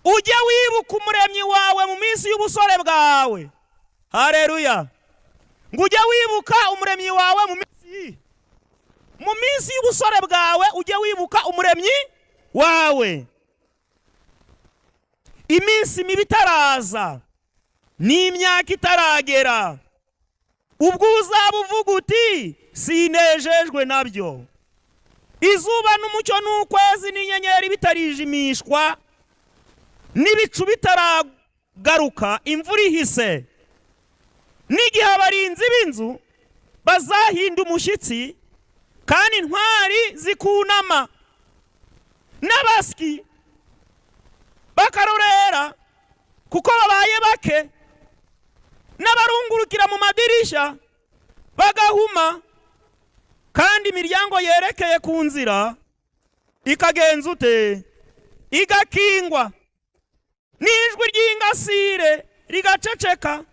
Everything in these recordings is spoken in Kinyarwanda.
ujye wibuka umuremyi wawe mu minsi y'ubusore bwawe. Haleluya. Ngo ujye wibuka umuremyi wawe mu minsi y'ubusore bwawe, ujye wibuka umuremyi wawe. Iminsi mibi itaraza n'imyaka itaragera, ubwo uzaba uvuga uti sinejejwe nabyo. Izuba n'umucyo n'ukwezi n'inyenyeri bitarijimishwa, n'ibicu bitaragaruka, imvura ihise, n'igihe abarinzi b'inzu bazahinda umushyitsi kandi intwari zikunama, n'abasyi bakarorera kuko babaye bake, n'abarungurukira mu madirishya bagahuma, kandi imiryango yerekeye ku nzira ikagenza ute? Igakingwa, n'ijwi ry'ingasire rigaceceka,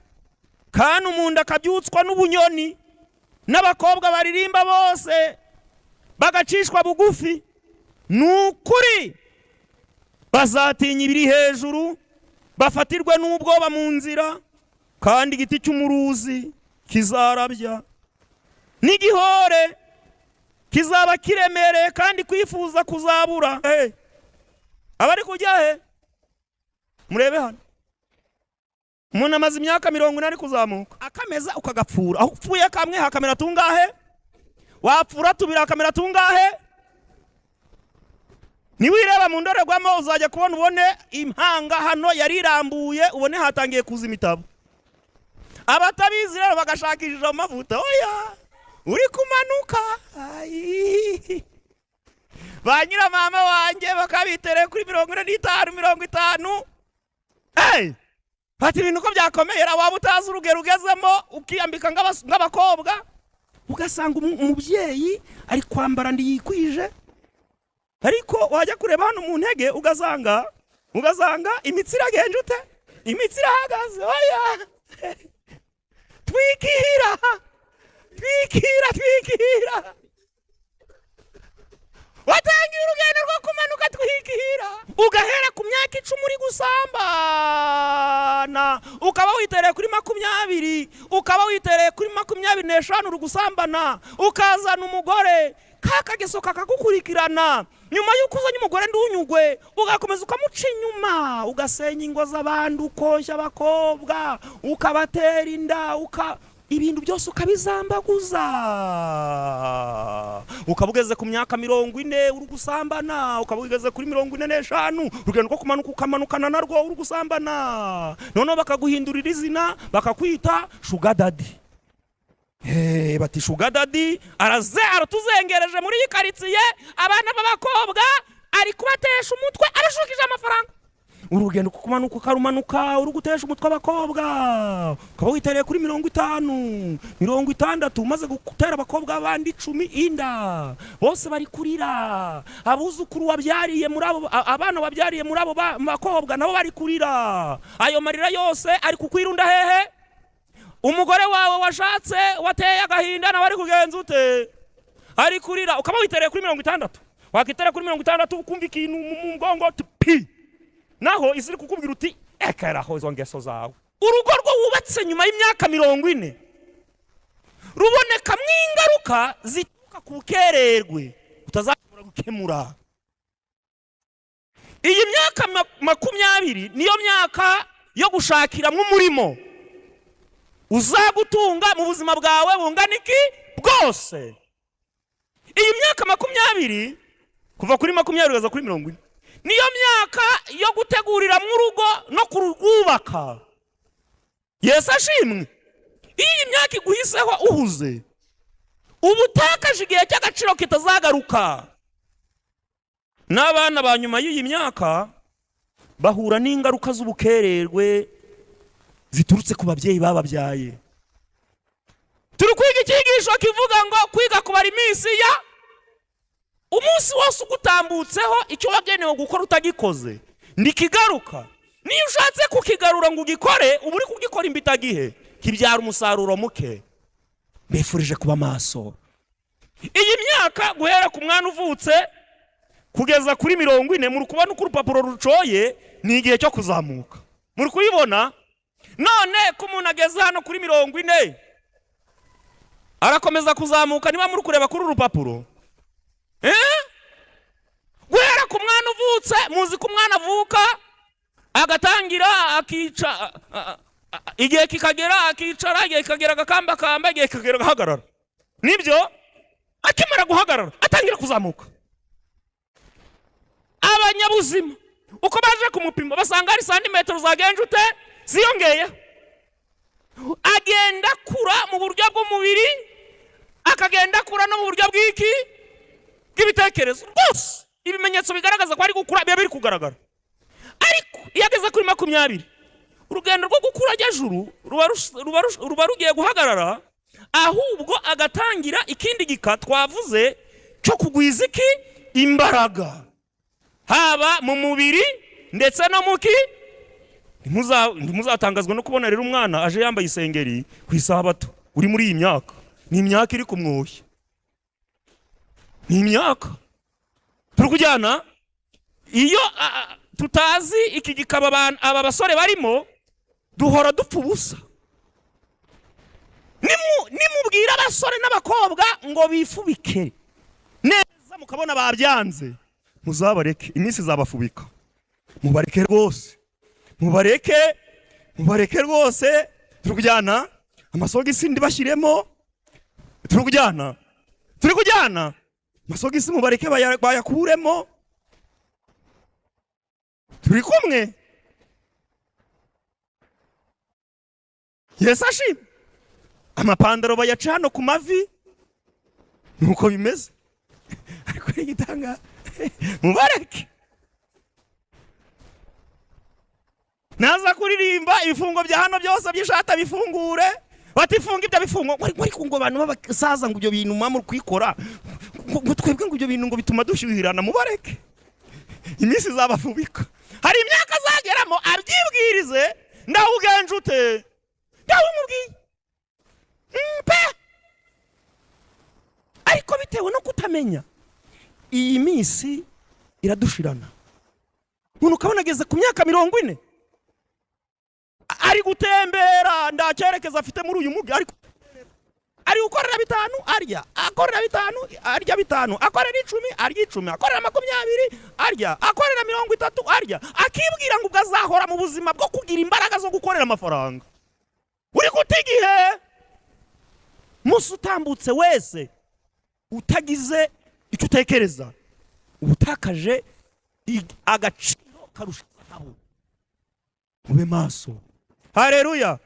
kandi umuntu akabyutswa n'ubunyoni, n'abakobwa baririmba bose bagacishwa bugufi. Nukuri bazatinya ibiri hejuru, bafatirwe n'ubwoba mu nzira, kandi igiti cy'umuruzi kizarabya, n'igihore kizaba kiremereye kandi kwifuza kuzabura. Abari kujya he? Murebe hano, umuntu amaze imyaka 40 ari kuzamuka, akameza ukagapfura. Aho upfuye kamwe hakamera tungahe? Wapfura tubira hakamera tungahe? Niwireba mu ndorerwamo uzajya kubona ubone impanga hano yarirambuye, ubone hatangiye kuza imitabo. Abatabizi rero bagashakishije amavuta, oya uri kumanuka. Ba nyiramama wanjye bakabitereye kuri 45. Bati ibintu ko byakomera, waba utazi urugero ugezemo, ukiyambika nk'abakobwa, ugasanga umubyeyi ari kwambara ndiyikwije, ariko wajya kureba hano mu ntege ugasanga imitsi iragenje ute? Imitsi irahagaze. Oya twikira. Watangiye urugendo rwo kumanuka twikira, ugahera ku myaka 10 uri gusambana, ukaba witereye kuri 20, ukaba witereye kuri 25 uri gusambana, ukazana umugore kakageso kakagukurikirana. Nyuma yuko uzanye umugore ndunyugwe, ugakomeza ukamuca inyuma, ugasenya ingo z'abandi, ukoshya abakobwa, ukabatera inda, ibintu byose ukabizambaguza, ukabugeze ku myaka 40 uri gusambana, ukabugeze kuri 45, urugendo rwo kumanuka ukamanukana narwo uri gusambana. None bakaguhindurira izina bakakwita sugar daddy. Bati sugar daddy aratuzengereje muri iyi karitsiye, abana b'abakobwa ari kubatesha umutwe, arashukije amafaranga. Urugendo kumanuka ukarumanuka uri gutesha umutwe abakobwa, ukaba witereye kuri 50, 60, umaze gutera abakobwa abandi 10 inda, bose bari kurira. Abuzukuru wabyariye muri abo, abana wabyariye muri abo bakobwa nabo bari kurira. Ayo marira yose ari kukwirunda hehe? Umugore wawe washatse wateye agahinda nawe ari kugenza ute? Ari kurira. Ukaba witereye kuri 60, wakitereye kuri 60 ukumva ikintu mu mgongo pi, naho iziri kukubwira uti ekeraho izo ngeso zawe. Urugo rwo wubatse nyuma y'imyaka 40 ruboneka mwingaruka zituka ku bukererwe utazakura gukemura. Iyi myaka 20 niyo myaka yo gushakiramo umurimo uzagutunga mu buzima bwawe bungana iki bwose. Iyi myaka 20 kuva kuri 20 kugeza kuri 40 niyo myaka yo gutegurira mu rugo no kurwubaka. Yesu ashimwe. Iyi myaka iguhiseho uhuze, ubutakaje igihe cy'agaciro kitazagaruka. N'abana ba nyuma y'iyi myaka bahura n'ingaruka z'ubukererwe ziturutse ku babyeyi bababyaye. Turi kwiga icyigisho kivuga ngo kwiga kubara iminsi ya umunsi wose ugutambutseho, icyo wagenewe gukora utagikoze ndikigaruka. Niyo ushatse kukigarura ngo ugikore, ubu uri kugikora imbitagihe, kibyara umusaruro muke. Mbifurije kuba maso. Iyi myaka guhera ku mwana uvutse kugeza kuri 40 muri kubona uko urupapuro rucoye ni igihe cyo kuzamuka. Muri kuyibona none ko umuntu ageze hano kuri 40 arakomeza kuzamuka. Niba muri kureba kuri urupapuro guhera ku mwana uvutse, muzi ko umwana avuka agatangira akica, igihe kikagera akicara, igihe kikagera agakamba kamba, igihe kikagera agahagarara. Nibyo akimara guhagarara atangira kuzamuka. Abanyabuzima uko baje kumupima basanga ari santimetero zagenje ute ziyongeye, agenda kura mu buryo bw'umubiri, akagenda kura no mu buryo bw'ibitekerezo. Rwose ibimenyetso bigaragaza ko ari gukura biba biri kugaragara. Ariko iyo ageze kuri 20 urugendo rwo gukura ajyajuru ruba rugiye guhagarara, ahubwo agatangira ikindi gika twavuze cyo kugwiza iki imbaraga, haba mu mubiri ndetse no muki. Ntimuzatangazwa no kubona rero umwana aje yambaye isengeri ku isabato uri muri iyi myaka. Ni imyaka iri kumwoshya, ni imyaka turi kujyana. Iyo tutazi iki gikaba aba basore barimo, duhora dupfa ubusa. Nimubwira abasore n'abakobwa ngo bifubike neza mukabona babyanze, muzabareke, iminsi izabafubika. Mubareke rwose, mubareke rwose. Turi kujyana amasogisi ndibashyiremo, turi kujyana amasogisi mubareke bayakuremo. Turi kumwe. Yesu ashimwe. Amapandaro bayaca hano ku mavi nuko bimeze. Ariko igitanga mubareke. Naza kuririmba ibifungo bya hano byose byishata bifungure, batifunga ibyo bifungo. Ariko ngo abantu babasaza ngo ibyo bintu mamuru kwikora ngo twebwe ngo ibyo bintu ngo bituma dushyuhirana. Mubareke, iminsi izabafubika. Hari imyaka zageramo abyibwirize ndawugenje ute ndawumubwiye ariko bitewe no kutamenya iyi minsi iradushirana. Umuntu ukabona ageze ku myaka 40 ari gutembera ndacyerekeza afite muri uyu mugi, ariko ari gukorera 5 arya, akorera 5 arya 5, akorera 10 arya 10, akorera 20 arya, akorera 30 arya, akibwira ngo ubwazahora mu buzima bwo kugira imbaraga zo gukorera amafaranga. Uri gutigihe musutambutse wese utagize icyo utekereza, ubutakaje agaciro karusha zahabu. Mube maso. Haleluya.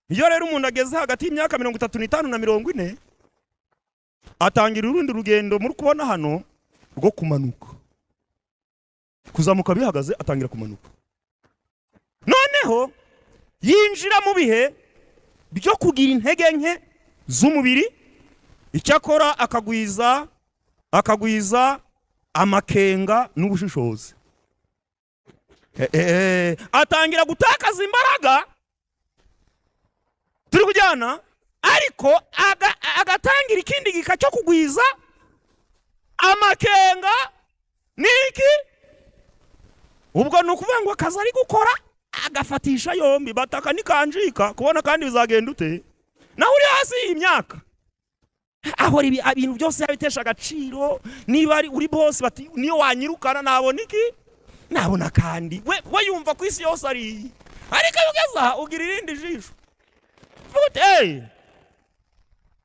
Iyo rero umuntu ageze hagati y'imyaka 35 na 40 atangira urundi rugendo muri kubona hano rwo kumanuka. Kuzamuka bihagaze atangira kumanuka. Noneho yinjira mu bihe byo kugira intege nke z'umubiri, icyakora akagwiza amakenga n'ubushishozi. Atangira gutakaza imbaraga. Turi kujyana, ariko agatangira ikindi gika cyo kugwiza amakenga niki. Ubwo nukuvuga ngo akazi ari gukora agafatisha yombi, bataka nikanjika kubona kandi bizagenda ute. Naho uri hasi imyaka aho ibintu byose yabitesha agaciro. Niba uri boss bati niyo wanyirukana nabona iki, nabona kandi we yumva ku isi yose ari, ariko ugeza ugira irindi jisho ute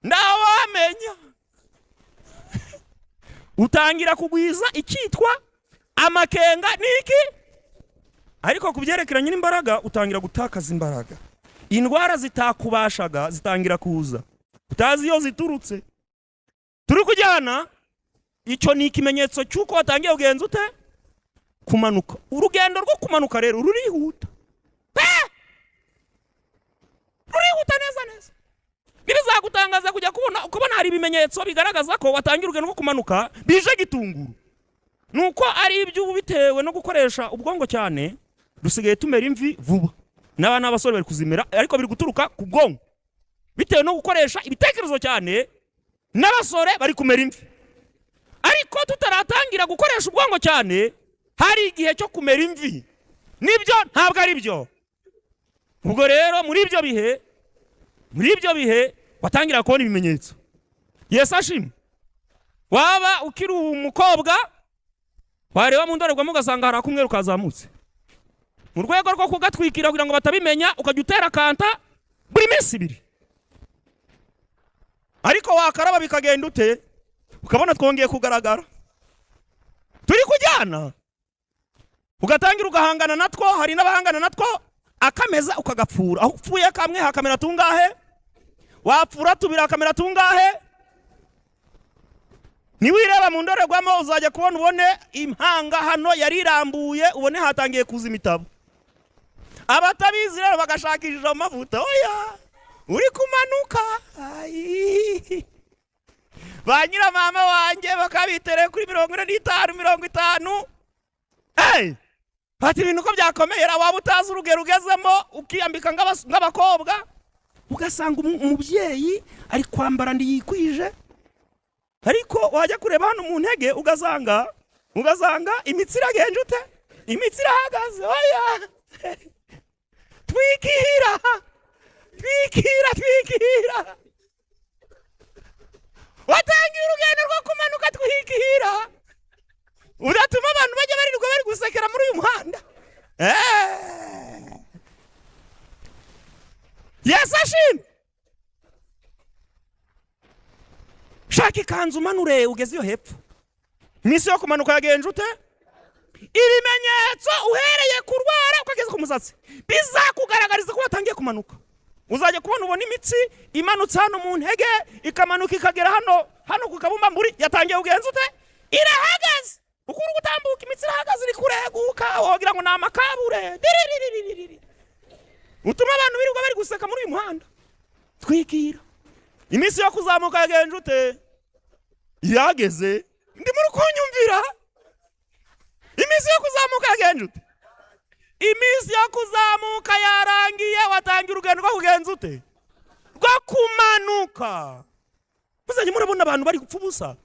ndawamenya. Utangira kugwiza icyitwa amakenga niki, ariko kubyerekeranye n'imbaraga utangira gutakaza imbaraga. Indwara zitakubashaga zitangira kuza, utazi iyo ziturutse. Turi kujyana, icyo ni ikimenyetso cyuko watangiye kugenza ute kumanuka. Urugendo rwo kumanuka rero rurihuta, rurihuta neza. Nibizagutangaza kujya kubona hari ibimenyetso bigaragaza ko watangiye urugendo rwo kumanuka bije gitunguru. Nuko ari ibyo bitewe no gukoresha ubwongo cyane, dusigaye tumera imvi vuba. N'abana b'abasore bari kuzimera, ariko biri guturuka ku bwongo bitewe no gukoresha ibitekerezo cyane. N'abasore bari kumera imvi. ariko tutaratangira gukoresha ubwongo cyane hari igihe cyo kumera imvi. Nibyo ntabwo ari byo. Ubwo rero muri ibyo bihe watangira kubona ibimenyetso. Yesu ashimwe. Waba ukiri umukobwa wareba mu ndorerwamo ugasanga hari akumweru kazamutse, mu rwego rwo kugatwikira kugira ngo batabimenya ukajya utera kanta buri minsi 2. Ariko wakaraba bikagenda ute ukabona twongeye kugaragara turi kujyana, ugatangira ugahangana natwo. Hari n'abahangana natwo akameza ukagapfura. Aho upfuye kamwe hakamera tungahe, wapfura tubira hakamera tungahe. Niwireba mu ndorerwamo uzajya kubona ubone impanga hano yarirambuye, ubone hatangiye kuza imitabo. Abatabizi rero bagashakishije amavuta, oya uri kumanuka. Ba nyira mama wanjye bakabitereye kuri 45. Hati ibintu ko byakomera, waba utazi urugero ugezemo ukiyambika nk'abakobwa, ugasanga umubyeyi ari kwambara ndiyikwije, ariko wajya kureba hano mu ntege ugasanga imitsi iragenje ute, imitsi irahagaze. Oya twikira watangira urugendo rwo kumanuka twikira, uratuma abantu bajya barirwa bari gusekera muri uyu muhanda. Yesu ashimwe. Shaka ikanzu manure ugeze iyo hepfo, iminsi yo kumanuka yagenje ute. Ibimenyetso uhereye kurwara ukageza ku musatsi bizakugaragariza ko watangiye kumanuka. Uzajya kubona ubona imitsi imanutse hano mu ntege ikamanuka ikagera hano ku kabumba muri yatangiye ugenze ute, irahagaze. Ukuru gutambuka imitsi irahagaze iri kureguka, wogira ngo nama kabure. Utuma abantu birirwa bari guseka muri uyu muhanda. Twikira. Iminsi yo kuzamuka yagenje ute, irageze. Ndi muri kunyumvira. Iminsi yo kuzamuka yagenje ute, iminsi yo kuzamuka yarangiye, watangira urugendo rwo kugenza ute, rwo kumanuka. Muzanye murabona abantu bari gupfa ubusa,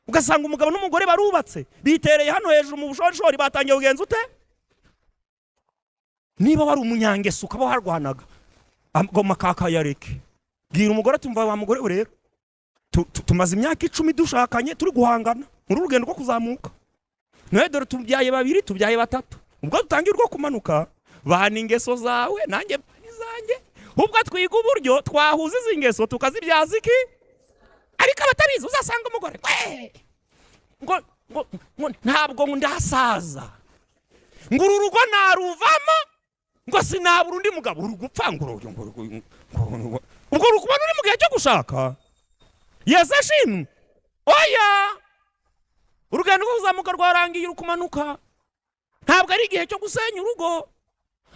ugasanga umugabo n'umugore barubatse bitereye hano hejuru mu bushorishori, batangiye kugenza ute. Niba wari umunyangeso ukaba warwanaga agoma kakayareke, bwira umugore tumva wa mugore rero tumaze imyaka 10 dushakanye turi guhangana muri urugendo rwo kuzamuka, nawe dore tubyaye 2 tubyaye 3. Ubwo dutangira rwo kumanuka bahana ingeso zawe nanjye izanjye, ubwo twiga uburyo twahuza izi ngeso tukazibyaza iki. Ariko abatabizi uzasanga umugore ngo ntabwo ndasaza, ngo urugo naruvamo, ngo sinabura undi mugabo uri gupfa, ngo ubwo rukubona uri mu gihe cyo gushaka. Yesu ashimwe. Oya urugendo rwo kuzamuka rwarangiye ukumanuka, ntabwo ari igihe cyo gusenya urugo.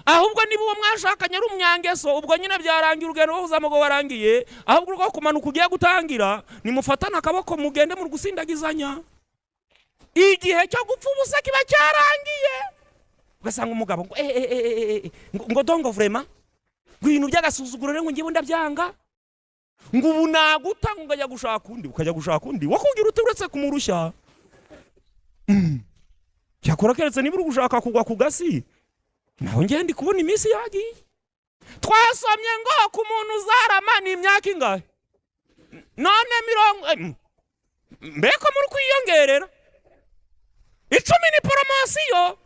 Ahubwo niba uwo mwashakanye ari umyangeso, ubwo nyine byarangiye urugendo rwo kuzamuka warangiye. Ahubwo rwo kumanuka ugiye gutangira, nimufatana akaboko mugende mu gusindagizanya. Igihe cyo gupfa ubusa kiba cyarangiye. Ugasanga umugabo ngo dongo vraiment ngo ibintu by'agasuzuguro rero ngiye ndabyanga, ngo ubu naguta ngo ngajya gushaka undi, ukajya gushaka undi wakubwira uturetse kumurushya. Cyakora keretse niba uri gushaka kugwa ku gasi, naho ngiye ndi kubona iminsi yagiye. Twasomye ngo ku muntu uzarama ni imyaka ingahe, none 20 mbeko muri kwiyongerera 10 ni poromosiyo.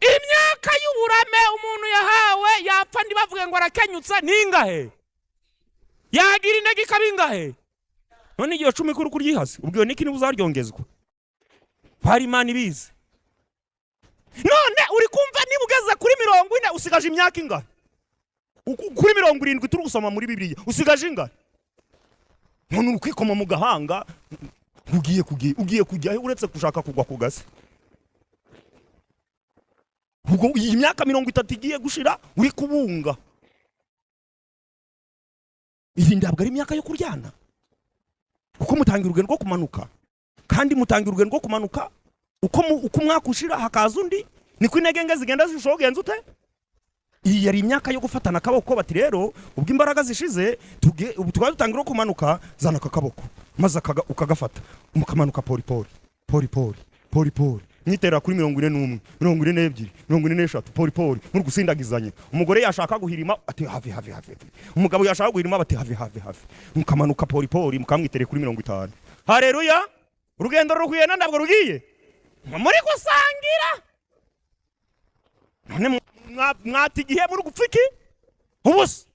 Imyaka y'uburame umuntu yahawe yapfa ndibavuge ngo arakenyutse ningahe, yagira intege kabingahe. None igihe 10 kuri kuryihase, ubwo niki nibuzaryongezwa hari Imana ibizi. None uri kumva niba ugeze kuri 40 usigaje imyaka ingahe, kuri 70 turi gusoma muri Bibiliya usigaje ingahe. None uri kwikoma mu gahanga ugiye kujya uretse kushaka kugwa ku gasi. Ubwo iyi myaka 30 igiye gushira uri kubunga. Iyi ndabwo ari imyaka yo kuryana, uko mutangira urugendo rwo kumanuka. Kandi mutangira urugendo rwo kumanuka uko mwaka ushira hakaza undi, niko intege nge zigenda zishogenza ute. Iyi yari imyaka yo gufatana akaboko, bati rero ubwo imbaraga zishize ubu twadutangira kumanuka, zana akaboko. maze ukagafata mukamanuka pori mwitera kuri 41 42 43 pori muri gusindagizanye. Umugore yashaka guhirima ati hafi, umugabo yashaka guhirima ati hafi, mukamanuka pori mukamwitere kuri 50. Haleluya. Urugendo rukuyena ndabwo rugiye muri gusangira. None mwatigihe muri gupfiki ubusa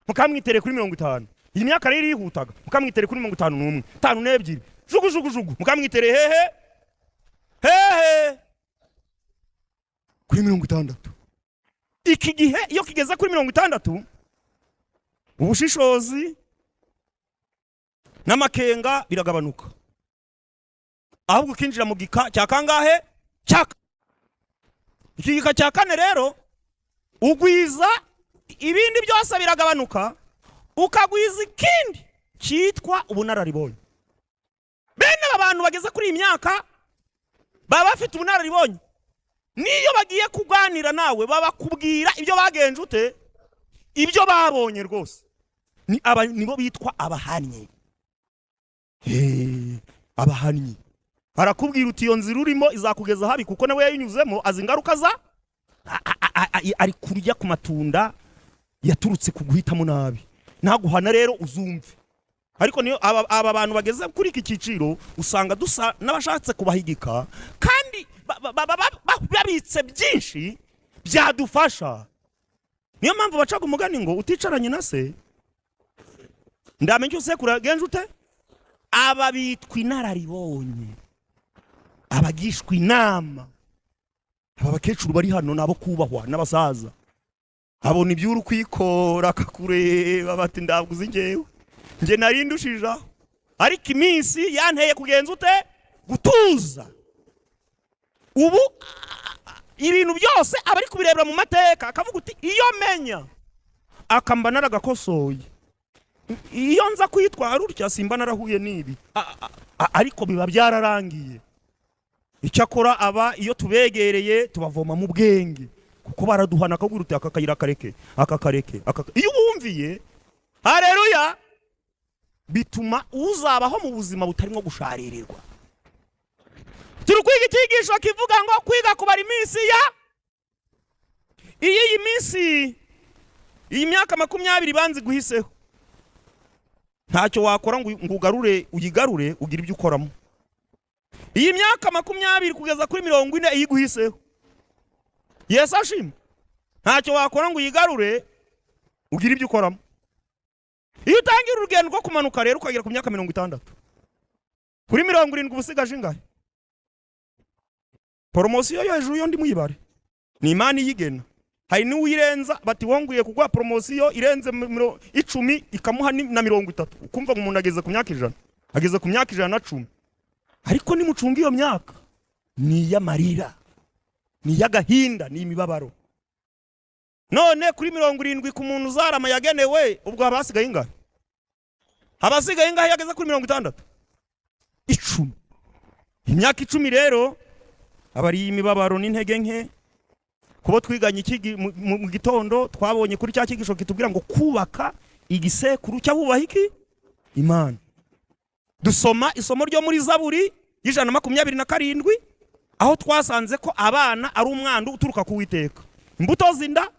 mukamwitere kuri 50. Iyi myaka rero yihutaga mukamwitere kuri 51 5 n'ebyiri jugu mukamwitere hehe kuri 60. Iki gihe iyo kigeze kuri 60 ubushishozi n'amakenga biragabanuka, ahubwo kinjira mu gika cya kangahe cyaka. Iki gika cya kane rero ugwiza ibindi byose biragabanuka, ukagwiza ikindi cyitwa ubunararibonye. Bene abantu bageze kuri imyaka baba bafite ubunararibonye, niyo bagiye kuganira nawe baba kubwira ibyo bagenje ute, ibyo babonye rwose. Nibo bitwa abahannyi. Abahannyi arakubwira uti iyo nzira urimo izakugeza habi kuko nawe yayinyuzemo, azi ingaruka za ari kurya ku matunda yaturutse kuguhitamo nabi. Naguhana rero uzumve. Ariko niyo aba bantu bageze kuri iki cyiciro usanga dusa n'abashatse kubahigika, kandi babitse byinshi byadufasha. Niyo mpamvu bacaga umugani ngo uticaranye na se ndamenye usekura genje ute. Aba bitwa inararibonye, abagishwa inama. Aba bakecuru bari hano nabo kubahwa n'abasaza, abona ibyuru kwikora akakureba bati ndavuze nje narindushija, ariko iminsi yanteye kugenza ute gutuza. Ubu ibintu byose abari kubirebera mu mateka akavuga uti iyo menya akamba naragakosoye, iyo nza kwitwara urya simba narahuye nibi, ariko biba byararangiye. Icyakora aba iyo tubegereye tubavoma mu bwenge, kuko baraduhana akaguruta uti akakayira kareke. Iyo bumviye, haleluya, bituma uzabaho mu buzima butarimo gusharirirwa. Turi kwiga icyigisho kivuga ngo kwiga kubara iminsi ya iyi minsi, iyi myaka 20 banzi guhiseho. Ntacyo wakora ngo ugarure uyigarure ugira ibyo ukoramo. Iyi myaka 20 kugeza kuri 40 iyiguhiseho. Yesu ashimwe. Ntacyo wakora ngo uyigarure ugira ibyo ukoramo. Iyo utangira urugendo rwo kumanuka rero ukagera ku myaka 60 kuri 70 ubusigaje ingahe? Promosiyo yo hejuru yo ndi muyibare ni Imana yigena. Hari ni uyirenza bati wonguye kugwa promosiyo irenze 10 ikamuha na 30. Ukumva umuntu ageze ku myaka 100, ageze ku myaka 110. Ariko ni mucunga iyo myaka ni yamarira, ni yagahinda, ni imibabaro. None kuri 70 ku muntu uzarama yagenewe ubwo abasigaye ingahe? Abasigaye ingahe yageze kuri 60? 10. Imyaka 10 rero abari imibabaro n'intege nke. Kubo twiganye iki mu gitondo twabonye kuri cya kigisho kitubwira ngo kubaka igisekuru cy'abubaha iki Imana. Dusoma isomo ryo muri Zaburi 127 aho twasanze ko abana ari umwandu uturuka ku Uwiteka. Imbuto zinda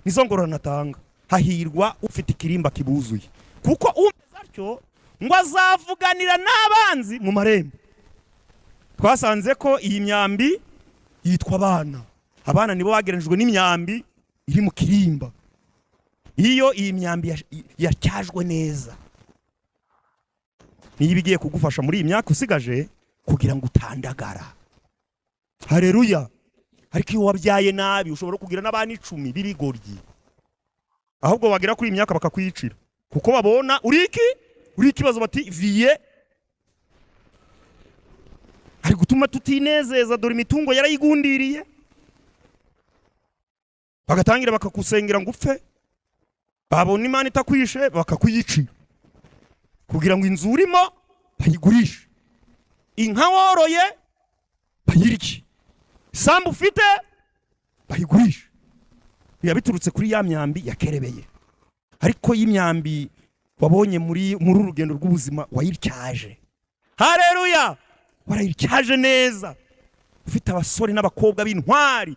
nizo ngororano atanga. Hahirwa ufite ikirimba kibuzuye, kuko umeze atyo ngo azavuganira n'abanzi mu marembo. Twasanze ko iyi myambi yitwa abana. Abana nibo bageranijwe n'imyambi iri mu kirimba. Iyo iyi myambi yacyajwe neza, niyo bigiye kugufasha muri iyi myaka usigaje kugira ngo utandagara. Haleluya. Ariko iyo wabyaye nabi ushobora kugira n'abana 10 b'ibigoryi, ahubwo wagira kuri iyi myaka bakakwicira kuko babona uri ikibazo bati viye ari gutuma tutinezeza, dore imitungo yarayigundiriye. Bagatangira bakakusengera ngo upfe, babona Imana itakwishe bakakuyicira kugira ngo inzu urimo bayigurishe, inka woroye bayirye, isambu ufite bayigurishe. Biba biturutse kuri ya myambi yakerebeye. Ariko y'imyambi wabonye muri urugendo rw'ubuzima wayiryaje. Haleluya, warayiryaje neza, ufite abasore n'abakobwa b'intwari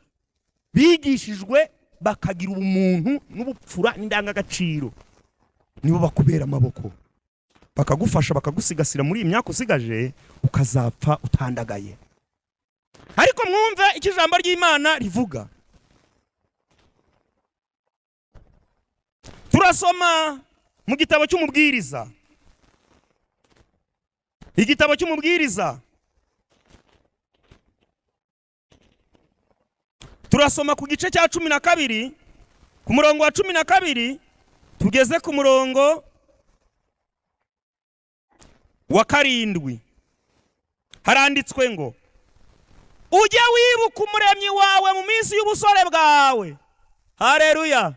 bigishijwe bakagira ubumuntu n'ubupfura n'indangagaciro, nibo bakubera amaboko, bakagufasha bakagusigasira muri iyi myaka usigaje ukazapfa utandagaye. Ariko mwumve icyo ijambo ry'Imana rivuga. Turasoma mu gitabo cy'umubwiriza, igitabo cy'umubwiriza turasoma ku gice cya 12 ku murongo wa 12 tugeze ku murongo wa 7. Haranditswe ngo ujye wibuka umuremyi wawe mu minsi y'ubusore bwawe. Haleluya,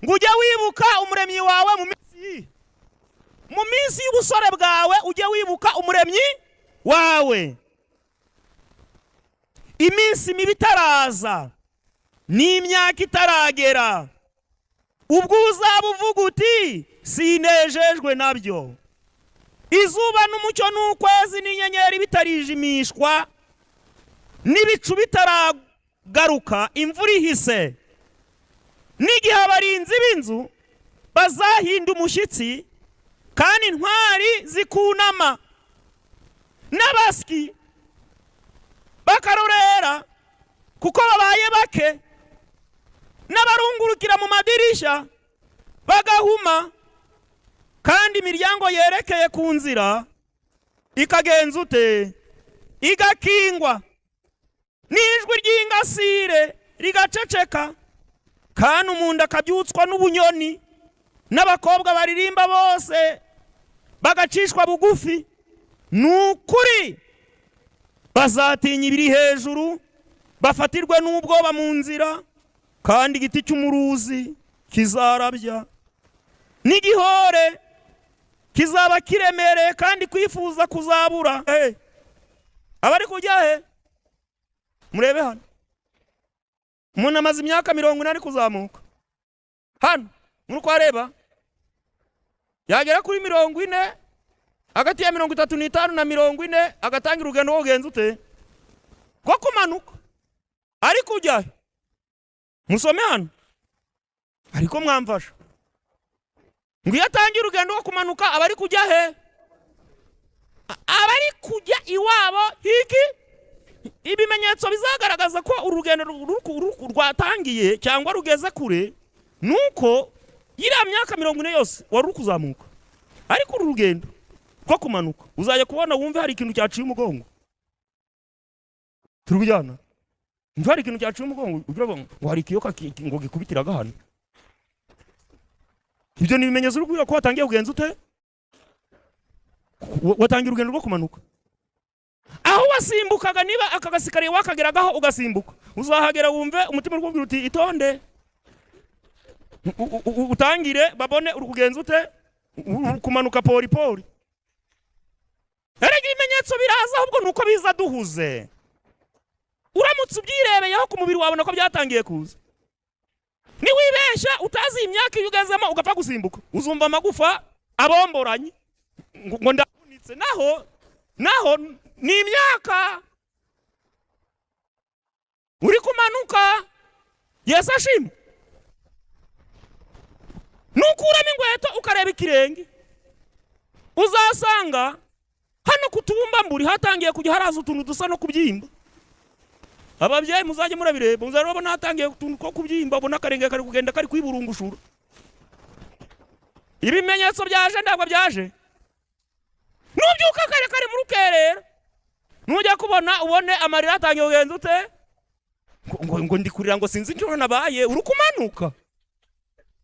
ngo ujye wibuka umuremyi wawe mu minsi y'ubusore bwawe, ujye wibuka umuremyi wawe. Iminsi mibi itaraza n'imyaka itaragera, ubwo uzaba uvuga uti sinejejwe nabyo. Izuba n'umucyo n'ukwezi n'inyenyeri bitarijimishwa, n'ibicu bitaragaruka, imvura ihise, n'igihe abarinzi b'inzu bazahinda umushyitsi kandi intwari zikunama, n'abasyi bakarorera kuko babaye bake, n'abarungurukira mu madirishya bagahuma, kandi imiryango yerekeye ku nzira ikagenza ute? Igakingwa, n'ijwi ry'ingasire rigaceceka, kandi umuntu akabyutswa n'ubunyoni, n'abakobwa baririmba bose bagacishwa bugufi. Nukuri bazatinya ibiri hejuru, bafatirwe n'ubwoba mu nzira, kandi igiti cy'umuruzi kizarabya, n'igihore kizaba kiremereye kandi kwifuza kuzabura. Abari kujya he? Murebe hano, umuntu amaze imyaka 40 ari kuzamuka hano, muri kwareba yagera kuri 40, hagati ya 35 na 40 agatangira urugendo rwo kugenza ute? Ko kumanuka. Ari kujya he? Musome hano, ariko mwamfasha ngo yatangira urugendo rwo kumanuka. Abari kujya he? Abari kujya iwabo hiki. Ibimenyetso bizagaragaza ko urugendo rwatangiye cyangwa rugeze kure nuko iriya myaka 40 yose wari kuzamuka. Ariko urugendo rwo kumanuka uzajya kubona wumve hari ikintu cyaciye umugongo. Turujyana umva hari ikintu cyaciye umugongo, ugira ngo hari ikiyoka ngo gikubitiraga hano. Ibyo ni ibimenyetso rwo ko watangiye kugenza ute? Watangiye urugendo rwo kumanuka. Aho wasimbukaga niba akagasikariye wakageragaho ugasimbuka, uzahagera wumve umutima urukubwira uti itonde, utangire babone urukugenza ute? Kumanuka pori pori. Erega ibimenyetso biraza, ahubwo nuko biza duhuze. Uramutse ubyirebeyeho ku mubiri wabona ko byatangiye kuza. Ni wibesha utazi imyaka yugazemo ugapfa gusimbuka, uzumva amagufa abomboranye ngo ndavunitse. Naho ni imyaka uri kumanuka. Yesu ashimwe. Nukuramo ingweto ukareba ikirenge, uzasanga hano kutubumba mburi hatangiye kujya haraza utuntu dusa no kubyimba. Ababyeyi muzajye murabireba, muzarabona hatangiye utuntu ko kubyimba, bona akarenge kari kugenda kari kwiburungushura. Ibimenyetso byaje ndabwo byaje. Nubyuka kare mu rukerera, nujya kubona ubone amarira atangiye kugenza ute? Ngo ndikurira ngo sinzi icyo nabaye. Uri kumanuka,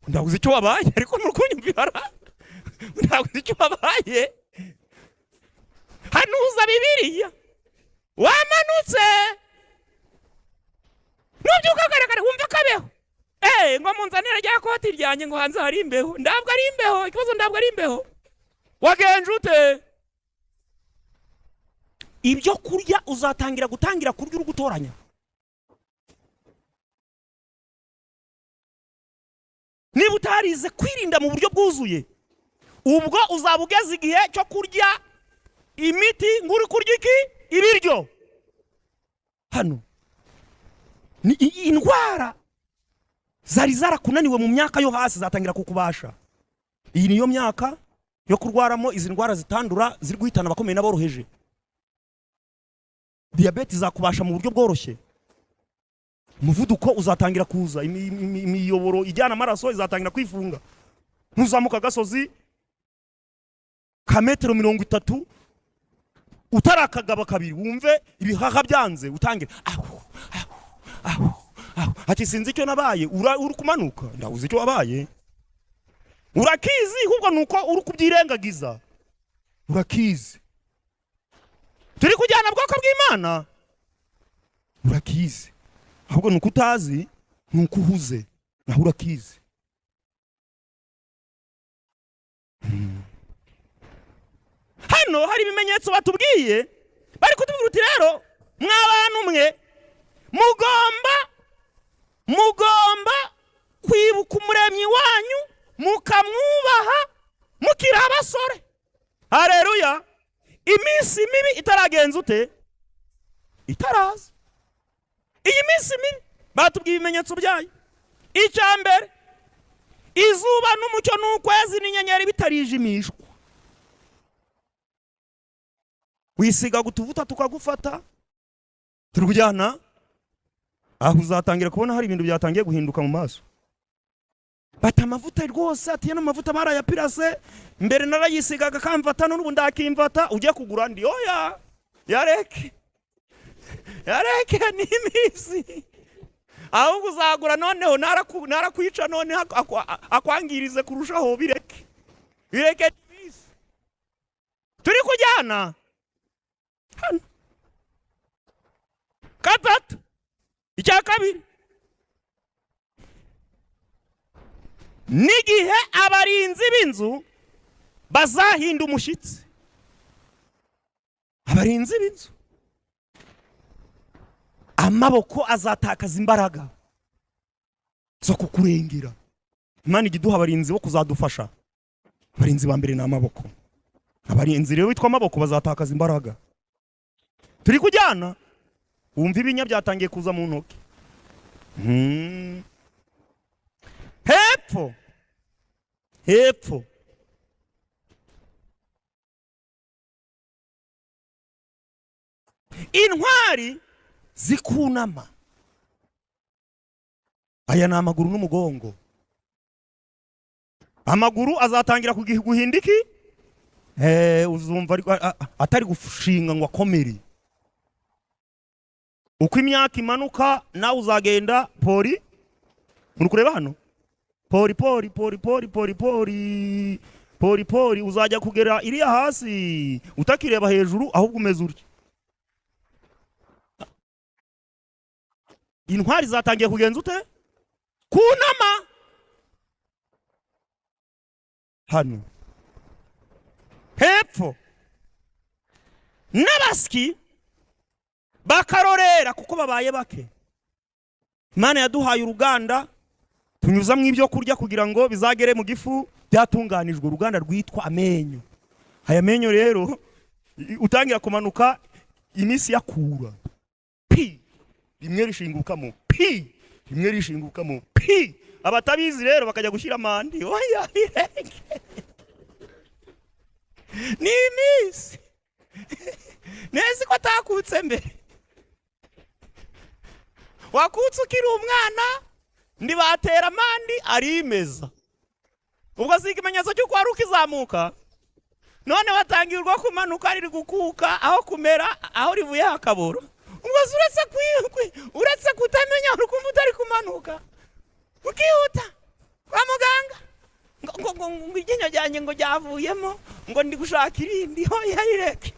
ndabuze icyo wabaye, ariko murukunyumvira ndabuze icyo wabaye. Hanuza Bibiliya wamanutse. Nubyuka kare wumva kabeho, ngo munzanira rya koti ryanjye ngo hanze hari imbeho. Ndabwo ari imbeho, ikibazo ndabwo ari imbeho. Wagenje ute? Ibyo kurya uzatangira kurya uri gutoranya. Niba utarize kwirinda mu buryo bwuzuye, ubwo uzaba ugeze igihe cyo kurya imiti nguri kurya iki ibiryo. Hano ni indwara zari zarakunaniwe mu myaka yo hasi zatangira kukubasha. Iyi niyo myaka yo kurwaramo izi ndwara zitandura ziri guhitana abakomeye n'aboroheje. Diabete zakubasha mu buryo bworoshye. Umuvuduko uzatangira kuza, imiyoboro ijyana amaraso izatangira kwifunga. Ntuzamuka gasozi ka metero 30 utarakagaba kabiri wumve ibihaha byanze utangira ati sinzi icyo nabaye. Uri kumanuka ndawuzi icyo wabaye, urakizi ahubwo nuko uri kubyirengagiza. Urakizi turi kujyana bwoko bw'Imana, urakizi ahubwo nuko utazi, nuko uhuze naho urakizi. Hano hari ibimenyetso batubwiye, bari kutubwira uti rero mw'abantu mwe mugomba kwibuka umuremyi wanyu mukamwubaha mukiri abasore. Haleluya. Iminsi mibi itaragenza ute? Itaraza. Iyi minsi mibi batubwiye ibimenyetso byayo. Icya mbere, izuba n'umucyo n'ukwezi n'inyenyeri bitarijimishwa. Wisiga gutuvuta tukagufata, turi kujyana aho uzatangira kubona hari ibintu byatangiye guhinduka mu maso. Bata amavuta rwose ati yana amavuta barayapirase, mbere narayisigaga kamvata n'ubu ndakimvata, ujye kugura ndi oya yareke ni imisi. Ahubwo uzagura noneho narakwica none akwangirize kurushaho. Bireke imisi. Turi kujyana hano. Gatatu, icya kabiri, n'igihe abarinzi b'inzu bazahinda umushyitsi. Abarinzi b'inzu amaboko azatakaza imbaraga zo kukurengera. Imana igiduha abarinzi bo kuzadufasha. Abarinzi ba mbere n'amaboko. Abarinzi rero witwa amaboko bazatakaza imbaraga. Turi kujyana wumva ibinya byatangiye kuza mu ntoki. Hepfo intwari zikunama. Aya ni amaguru n'umugongo. Amaguru azatangira guhinda iki? Uzumva atari gushinga ngo akomere. Uko imyaka imanuka nawe uzagenda pori. Muri kureba hano pori uzajya kugera iriya hasi utakireba hejuru ahubwo umeze uryo. Intwari zatangiye kugenza ute? Kunama. Hano hepfo n'abasiki bakarorera kuko babaye bake. Imana yaduhaye uruganda tunyuza mu ibyo kurya kugira ngo bizagere mu gifu byatunganijwe, uruganda rwitwa amenyo. Aya menyo rero utangira kumanuka imisi yakura. Rimwe rishingukamo rimwe rishingukamo abatabizi rero bakajya gushyira amandi. Oya bireke ni imisi nezi ko atakutse mbere. Wakutse ukiri umwana ndibatera amandi arimeza. Ubwo si ikimenyetso cy'uko wari ukizamuka, none watangirwa kumanuka riri gukuka aho kumera aho rivuye hakaboro. Ubwo uretse kutamenya urukumva utari kumanuka ukihuta kwa muganga ngo iryinyo ryanjye ngo ryavuyemo ngo ndi gushaka irindi. Oya ireke.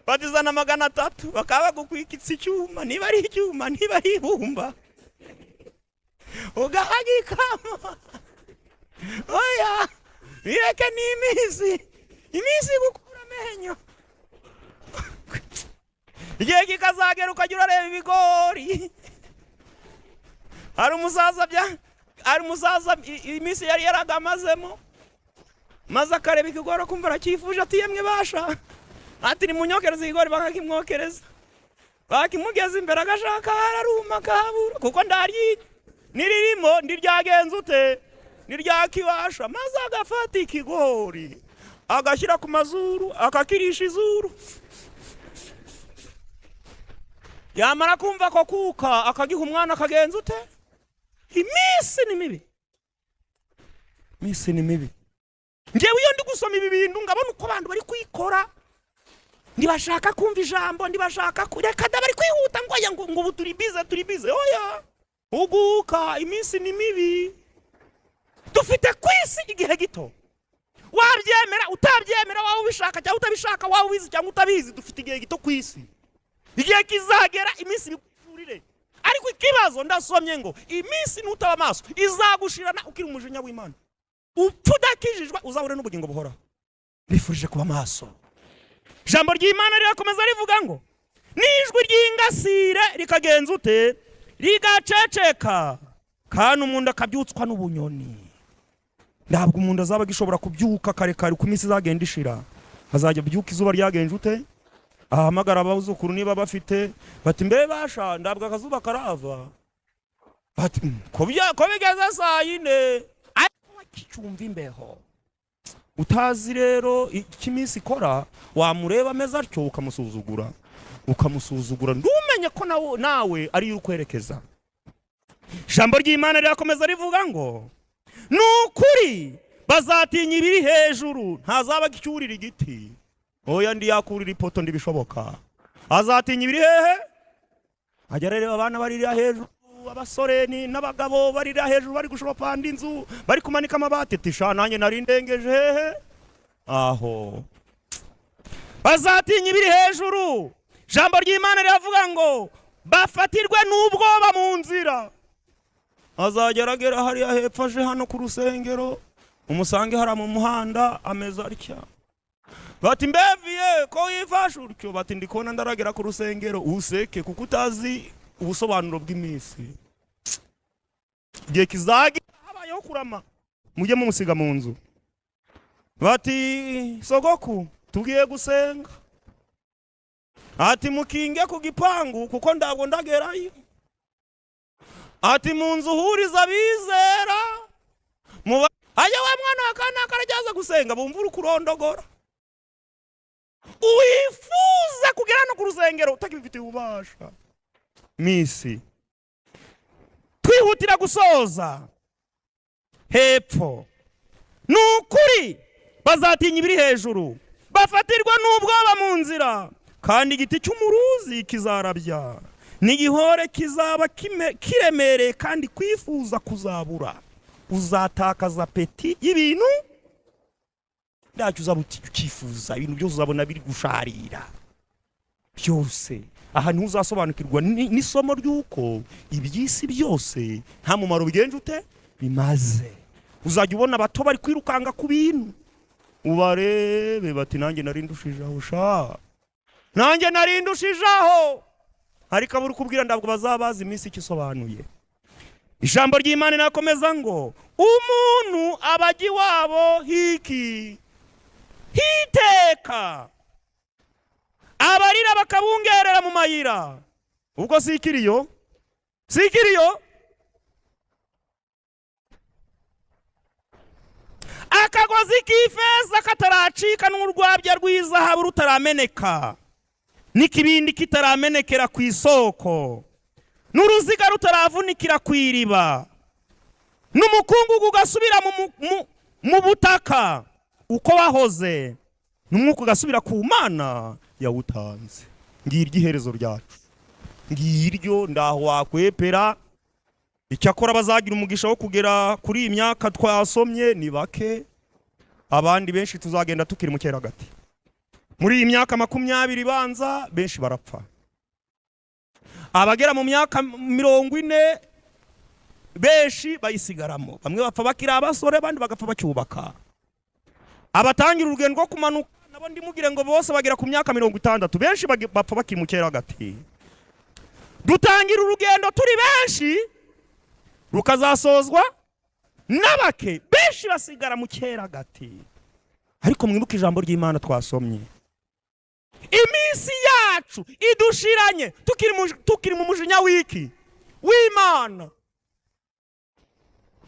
Batizana 300 bakaba gukwikitsa icyuma, niba ari icyuma niba ari ibumba ugahagikamo. Oya bireke ni imisi gukura amenyo. Igihe kikazagera ukajya urareba ibigori. Hari umusaza ari musaza iminsi yari yaragamazemo, maze akareba ikigori akumva aracyifuje, ati yemwe basha, ati nimunyokereze ikigori, bakakimwokereza. Bakimugeza imbere agashaka araruma kabura, kuko ndaryiye niririmo ndiryagenza ute, niryakibasha. Maze agafata ikigori agashyira ku mazuru, akakirisha izuru, yamara kumva ko kuka akagiha umwana, akagenza ute. Iminsi ni mibi, iminsi ni mibi. Ngewe iyo ndi gusoma ibi bintu ngabona uko abantu bari kwikora, ndibashaka kumva ijambo, ndibashaka kureka bari kwihuta ngo ubu turi bize. Oya, uguka, iminsi ni mibi. Dufite kwisi igihe gito, wabyemera utabyemera, wawe ubishaka cyangwa utabishaka, wawe ubizi cyangwa utabizi, dufite igihe gito kwisi. Igihe kizagera iminsi bikufurire. Ariko ikibazo ndasomye ngo iminsi nutaba amaso izagushirana ukiri umujinya w'Imana. Upfudakijijwe uzabure n'ubugingo buhora. Nifurije kuba maso. Jambo ry'Imana rirakomeza rivuga ngo nijwi ry'ingasire rikagenza ute, rigaceceka, kandi umuntu akabyutswa n'ubunyoni. Ntabwo umuntu azaba gishobora kubyuka kare ku minsi izagenda ishira. Azajya byuka izuba ryagenje ute, ahamagara abuzukuru niba bafite, bati mbe basha ndabwo akazuba karava, bati ko bigeze saa 4, ariko wakicyumva imbeho. Utazi rero ikiminsi ikora, wamureba ameza atyo ukamusuzugura, ndumenye ko nawe ari urukwerekeza. Jambo ry'Imana rirakomeza rivuga ngo nukuri bazatinya ibiri hejuru, ntazaba gicyurira igiti. Oya ndi yakurira ipoto ndibishoboka. Azatinya ibiri hehe, ajya rero abana barira hejuru, abasore n'abagabo barira hejuru, bari gushopa andi nzu, bari kumanika amabati, tisha nanjye nari ndengeje hehe aho. Bazatinya ibiri hejuru. Jambo ry'Imana riravuga ngo bafatirwe n'ubwoba mu nzira. Azageragera hariya hepfo aje hano ku rusengero, umusange hara mu muhanda ameza atya, bati mbeviye ko yifashe utyo, bati ndikona ndaragera ku rusengero. Useke kuko utazi ubusobanuro bw'iminsi. Igihe kizagi habayeho kurama, mujye mumusiga mu nzu, bati sogoku tugiye gusenga, ati mukinge ku gipangu kuko ndabwo ndagerayo, ati mu nzu huriza bizera, ajya wa mwana wakana karajyaza gusenga, bumva uri kurondogora. Uwifuza kugera no ku rusengero utakibifitiye ububasha. Misi twihutira gusoza hepfo. Nukuri bazatinya ibiri hejuru, bafatirwa n'ubwoba mu nzira, kandi igiti cy'umuruzi kizarabya, n'igihore kizaba kiremereye, kandi kwifuza kuzabura. Uzatakaza peti y'ibintu ndacyo uzaba ukifuza, ibintu byose uzabona biri gusharira byose. Aha niho uzasobanukirwa n'isomo ry'uko iby'isi byose nta mumaro bigenje ute bimaze. Uzajya ubona abato bari kwirukanga ku bintu, ubarebe bati nanjye narindushijeho sha, nanjye narindushijeho, ariko aburi kubwira ndabwo bazabaza iminsi ikisobanuye. Ijambo ry'Imana nakomeza ngo umuntu abaji wabo hiki hiteka, abarira bakabungerera mu mayira. Ubwo sikiriyo akagozi k'ifeza kataracika, n'urwabya rw'izahabu rutarameneka, n'ikibindi kitaramenekera ku isoko, n'uruziga rutaravunikira ku iriba, n'umukungugu ugasubira mu butaka uko wahoze, n'umwuka ugasubira ku Mana yawutanze. Ngiryo iherezo ryacu, ngiryo ndaho wakwepera. Icyakora bazagira umugisha wo kugera kuri iyi myaka twasomye ni bake, abandi benshi tuzagenda tukiri mu cyeragati. Muri iyi myaka 20 banza benshi barapfa, abagera mu myaka 40 benshi bayisigaramo, bamwe bapfa bakira abasore, abandi bagapfa bacyubaka. Abatangira urugendo rwo kumanuka nabo ndimugire ngo bose bagera ku myaka 60, benshi bapfa bakiri mu cyeragati. Dutangira urugendo turi benshi, rukazasozwa n'abake benshi basigara mu cyeragati. Ariko mwibuke ijambo ry'Imana twasomye, iminsi yacu idushiranye tukiri mu mujinya w'iki w'Imana.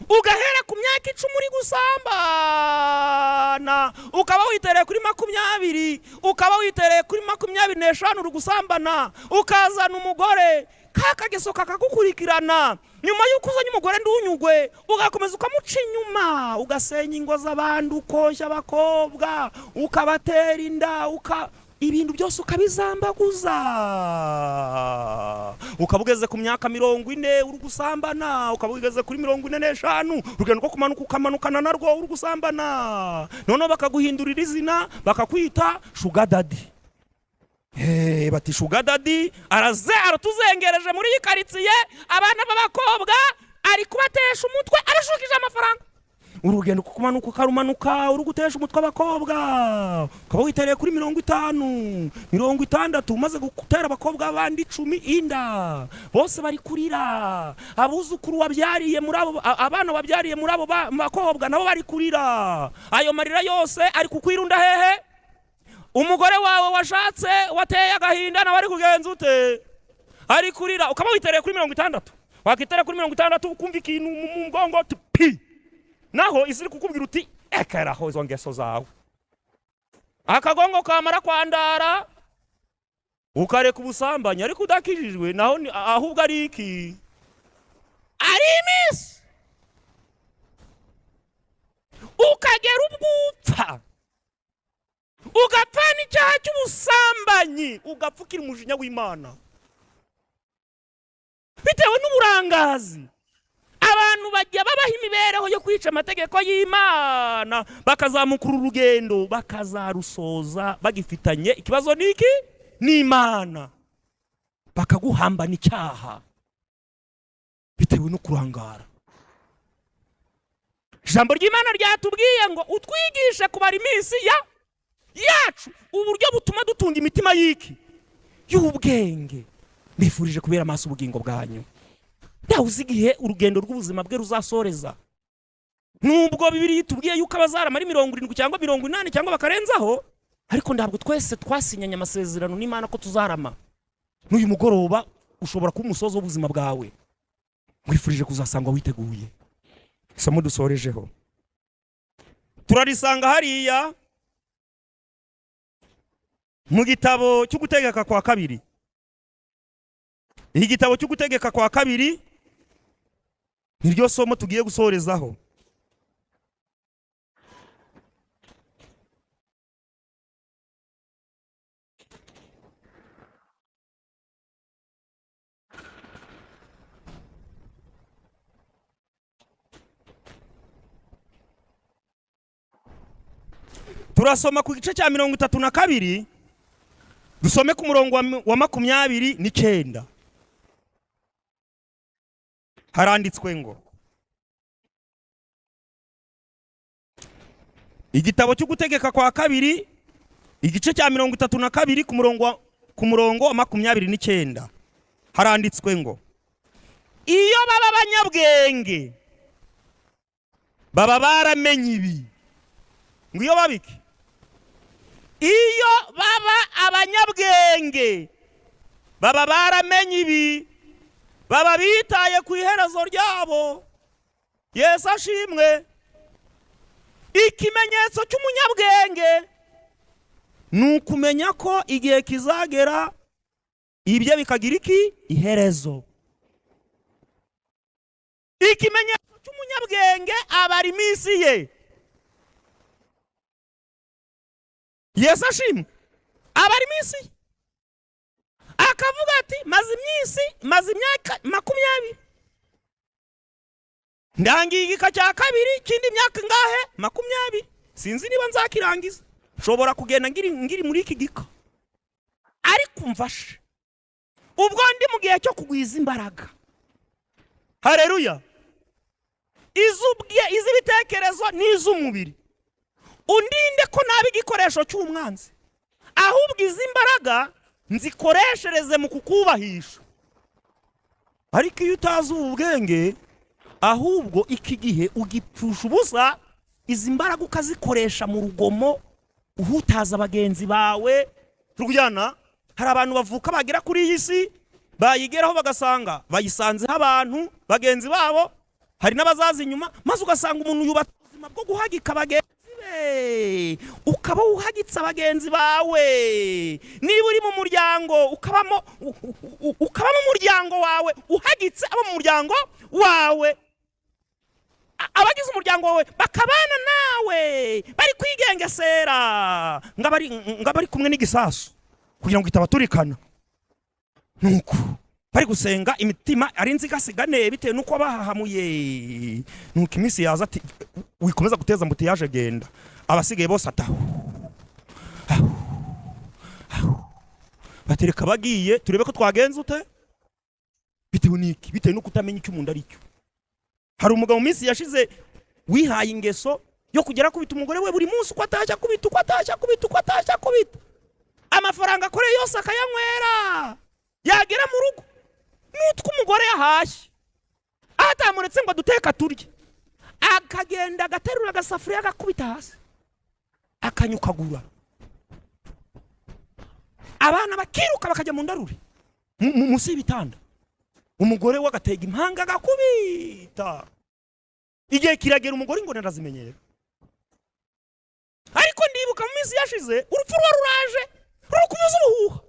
Ugahera ku myaka 10 uri gusambana, ukaba witereye kuri 20, ukaba witereye kuri 25 uri gusambana, ukazana umugore kakageso kakagukurikirana. Nyuma y'uko uzanye umugore ndunyugwe, ugakomeza ukamuca inyuma, ugasenya ingo z'abandi, ukoshya abakobwa, ukabatera inda, ibintu byose ukabizambaguza. Ukabugeze ku myaka 40 uri gusambana, ukabugeze kuri 45, rugendo ko kumanuka ukamanukana narwo uri gusambana. None bakaguhindurira izina bakakwita sugar daddy. Bati sugar daddy aratuzengereje muri iyi karitsiye, abana b'abakobwa ari kubatesha umutwe, arashukije amafaranga. Urugendo kumanuka ukarumanuka uri gutesha umutwe abakobwa, ukaba witereye kuri 50, 60, umaze gutera abakobwa abandi 10 inda, bose bari kurira. Abuzukuru wabyariye muri abo abana wabyariye muri abo bakobwa nabo bari kurira. Ayo marira yose ari kukwirunda hehe? Umugore wawe washatse wateye agahinda nawe ari kugenza ute? Ari kurira. Ukaba witereye kuri 60, wakitereye kuri 60 ukumva ikintu mu mugongo pi, naho isiri kukubwira uti ekeraho izo ngeso zawe. Akagongo kamara kwandara ukareka ubusambanyi, ariko udakijijwe naho ahubwo ari iki? Ari iminsi ukagera ubwupfa, ugapfa n'icyaha cy'ubusambanyi, ugapfukira umujinya w'Imana bitewe n'uburangazi. Abantu bajya babaha imibereho yo kwica amategeko y'Imana, bakazamukura urugendo bakazarusoza bagifitanye ikibazo niki n'Imana, bakaguhambana icyaha bitewe no kurangara. Ijambo ry'Imana ryatubwiye ngo utwigishe kubara iminsi yacu, uburyo butuma dutunga imitima y'iki y'ubwenge. Mbifurije kubera amaso ubugingo bwanyu. Ntawe uzi igihe urugendo rw'ubuzima bwe ruzasoreza. Nubwo Bibiliya itubwiye yuko abazarama ari 70 cyangwa 80 cyangwa bakarenzaho, ariko ntabwo twese twasinyanye amasezerano n'Imana ko tuzarama. N'uyu mugoroba ushobora kuba umusozo w'ubuzima bwawe. Mwifurije kuzasanga witeguye. Isomo dusorejeho turarisanga hariya mu gitabo cyo gutegeka kwa kabiri. Igitabo cyo gutegeka kwa kabiri niryo somo tugiye gusorezaho. Turasoma ku gice cya 32, dusome ku murongo wa 29. Haranditswe ngo, igitabo cyo gutegeka kwa kabiri igice cya 32 ku murongo wa 29. Haranditswe ngo, iyo baba abanyabwenge baba baramenye ibi. Ngo iyo babiki, iyo baba abanyabwenge baba baramenye ibi, baba bitaye ku iherezo ryabo. Yesu ashimwe. Ikimenyetso cy'umunyabwenge ni ukumenya ko igihe kizagera ibyo bikagira iki iherezo. Ikimenyetso cy'umunyabwenge aba ari iminsi ye. Yesu ashimwe. Aba ari iminsi, akavuga ati maze imyaka 20, ndangiye igika cya kabiri, ikindi imyaka ngahe 20, sinzi niba nzakirangiza. Nshobora kugenda ngiri muri iki gika, ariko mfashe ubwo ndi mu gihe cyo kugwiza imbaraga. Haleluya. Izi bitekerezo n'iz'umubiri undinde ko nabi igikoresho cy'umwanzi, ahubwo izi imbaraga nzikoreshereze mu kukubahisha. Ariko iyo utazi ubwenge ahubwo iki gihe ugipfusha ubusa, izi mbaraga ukazikoresha mu rugomo uhutaza abagenzi bawe. Turujyana, hari abantu bavuka bagera kuri iyi si bayigeraho bagasanga bayisanzeho abantu bagenzi babo, hari n'abazaza inyuma, maze ugasanga umuntu yubatse ubuzima bwo guhagika abagenzi be, ukaba uhagitse abagenzi bawe. Niba uri mu muryango ukabamo umuryango wawe uhagitse abo mu muryango wawe, abagize umuryango wawe bakabana nawe bari kwigengesera ngabari kumwe n'igisasu kugira ngo itabaturikana, nuko bari gusenga imitima ari nzigasigane bitewe nuko bahahamuye. Nuko iminsi yaza ati wikomeza guteza mbuti yaje genda, abasigaye bose ataho batereka bagiye. Turebe ko twagenza ute bitewe niki, bitewe nuko utamenya icyo umuntu ari cyo. Hari umugabo mu minsi yashize wihaye ingeso yo kugera kubita umugore we buri munsi, uko atashya kubita amafaranga akoreye yose akayanywera. Yagera mu rugo n'utwo umugore yahashye atamuretse ngo duteka turye, akagenda agaterura agasafuriya agakubita hasi akanyukagura, abana bakiruka bakajya mu ndarure munsi y'ibitanda, umugore we agatega impanga agakubita. Igihe kiragera umugore ngo narazimenyera. Ariko ndibuka mu minsi yashize urupfu ruraje rukubuza ubuhuha.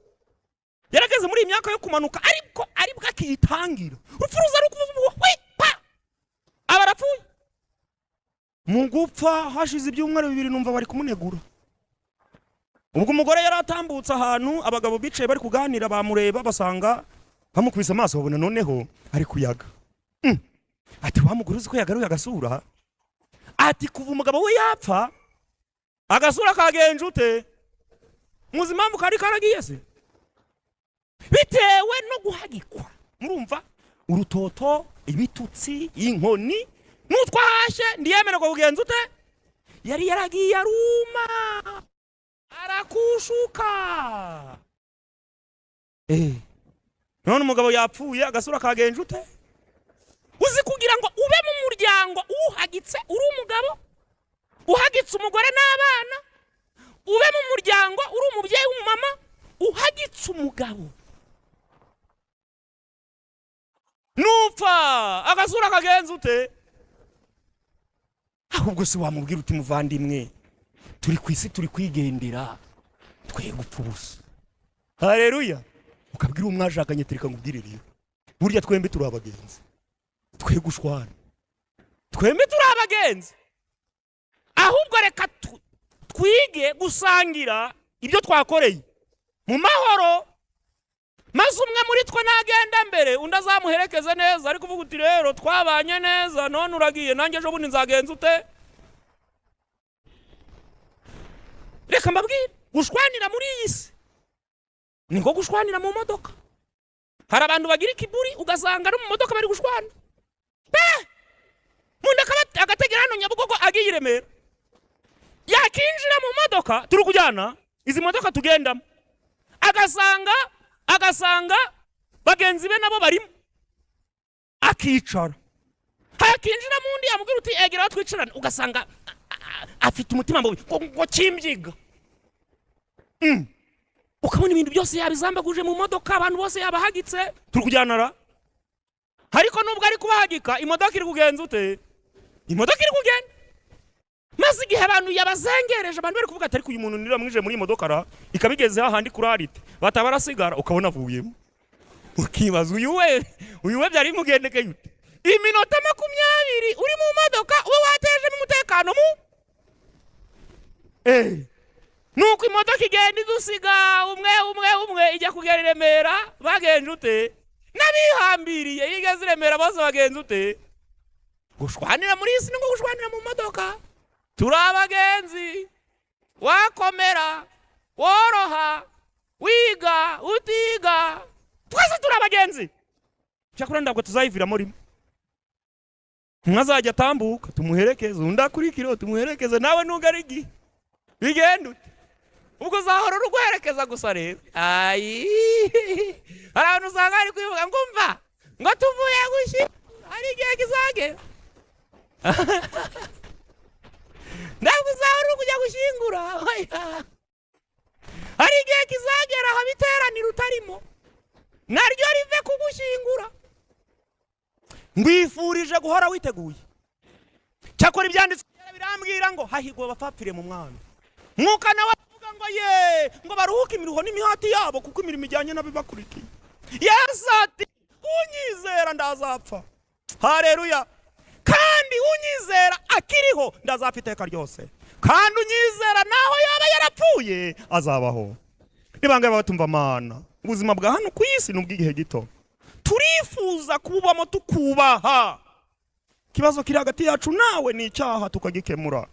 Yarageze muri imyaka yo kumanuka, ariko aribwo akitangira urupfu ruza rukubuza ubuhuha, abarapfuye mu gupfa. Hashize ibyumweru 2 numva bari kumunegura. Ubwo umugore yaratambutse ahantu, abagabo bicaye bari kuganira, bamureba basanga bamukubise amaso, babona noneho ari kuyaga. Ati wa mugore uzi ko yagaruye agasura? Ati kuva umugabo we yapfa agasura kagenje ute? Muzi impamvu kari karagiye se? Bitewe no guhagikwa. Murumva urutoto, ibitutsi, inkoni n'utwahashye ndiyemera ko bugenze ute? Yari yaragiye aruma arakushuka. None umugabo yapfuye agasura kagenje ute? Uzi kugira ngo ube mu muryango uhagitse, uri umugabo uhagitse umugore n'abana, ube mu muryango uri umubyeyi w'umumama uhagitse umugabo, nupfa agasura kagenze ute? Ahubwo se wamubwira uti muvandimwe, turi ku isi turi kwigendera, twe gupfa ubusa. Haleluya. Ukabwira umwajaganye tereka ngubwire rero, burya twembe turi abagenzi, twe gushwana, twembe turi abagenzi. Ahubwo reka twige gusangira ibyo twakoreye mu mahoro, maze umwe muri twe nagenda mbere undi azamuherekeze neza. Ariko uvuga uti rero twabanye neza none uragiye, nanjye ejo bundi nzagenza ute? Reka mbabwire, gushwanira muri iyi si ni nko gushwanira mu modoka. Hari abantu bagira ikiburi ugasanga ari mu modoka bari gushwana, munda agategera hano Nyabugogo agiye i Remera, yakinjira mu modoka turi kujyana izi modoka tugendamo, agasanga bagenzi be nabo barimo, akicara. Hakinjira mu ndi amubwira uti egera twicarane, ugasanga afite umutima mubi ngo kimbyiga. Ukabona ibintu byose yabizambaguje mu modoka, abantu bose yabahagitse, turi kujyanara. Ariko nubwo ari kubahagika, imodoka iri kugenza ute? Imodoka iri kugenda. Maze igihe abantu yabazengereje, abantu bari kuvuga ati ariko uyu muntu nira mwije muri imodoka ra, ikabigeze hahandi kuri arite batabarasigara, ukabona avuyemo. Ukibaza uyu we byari mugendeke yute? Iminota 20 uri mu modoka uba wateje mu mutekano mu nuko imodoka igenda idusiga umwe ijya kugera i Remera. Bagenje ute? Nabihambiriye yigeze i Remera bose bagenze ute? Gushwanira muri isi ngo gushwanira mu modoka. Turi abagenzi, wakomera woroha wiga utiga, twese turi abagenzi. Cyakora ndabwo tuzayiviramo rimwe. Mwazajya tambuka tumuherekeze, undi akurikira tumuherekeze, nawe nugarigi bigenda ute? Ubwo uzahora uruguherekeza gusa rero. Hari abantu usanga ari kwivuga ngo mva ngo tuvuye gushyi, ari igihe kizagera ntabwo uzahora kujya gushyingura. Hari igihe kizagera haba iteraniro utarimo naryo rive kugushyingura. Ngwifurije guhora witeguye. Cyakora ibyanditswe birambwira ngo hahigwa abapfapfire mu mwami. Mwuka nawe avuga ngo ye ngo baruhuke imiruho n'imihati yabo kuko imirimo ijyanye n'abibakurikiye. Yesu ati unyizera ndazapfa. Haleluya. Kandi unyizera akiriho ndazapfa iteka ryose. Kandi unyizera naho yaba yarapfuye azabaho. Nibangaye batumva mana. Ubuzima bwa hano ku isi n'ubw'igihe gito. Turifuza kububamo tukubaha. Kibazo kiri hagati yacu nawe ni icyaha tukagikemura.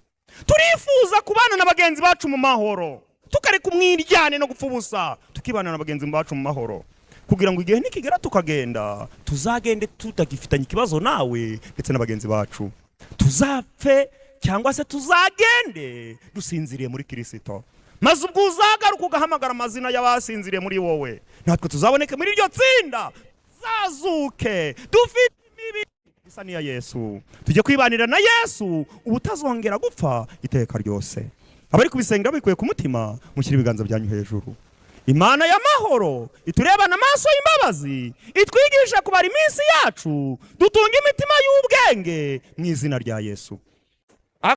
Turifuza kubana na bagenzi bacu mu mahoro. Tukareka umwiryane no gupfa ubusa. Tukibana na bagenzi bacu mu mahoro. Kugira ngo igihe nikigera tukagenda, tuzagende tutagifitanye ikibazo nawe ndetse na bagenzi bacu. Tuzapfe cyangwa se tuzagende dusinziriye muri Kristo. Maze ubwo uzagaruka ugahamagara amazina y'abasinziriye muri wowe. Natwe tuzaboneke muri iryo tsinda. Zazuke dufite imibiri isa n'iya Yesu. Tujye kwibanira na Yesu ubutazongera gupfa iteka ryose. Abari kubisengera bikuye ku mutima mushyira ibiganza byanyu hejuru. Imana y'amahoro iturebana amaso y'imbabazi itwigisha kubara iminsi yacu dutunga imitima y'ubwenge mu izina rya Yesu.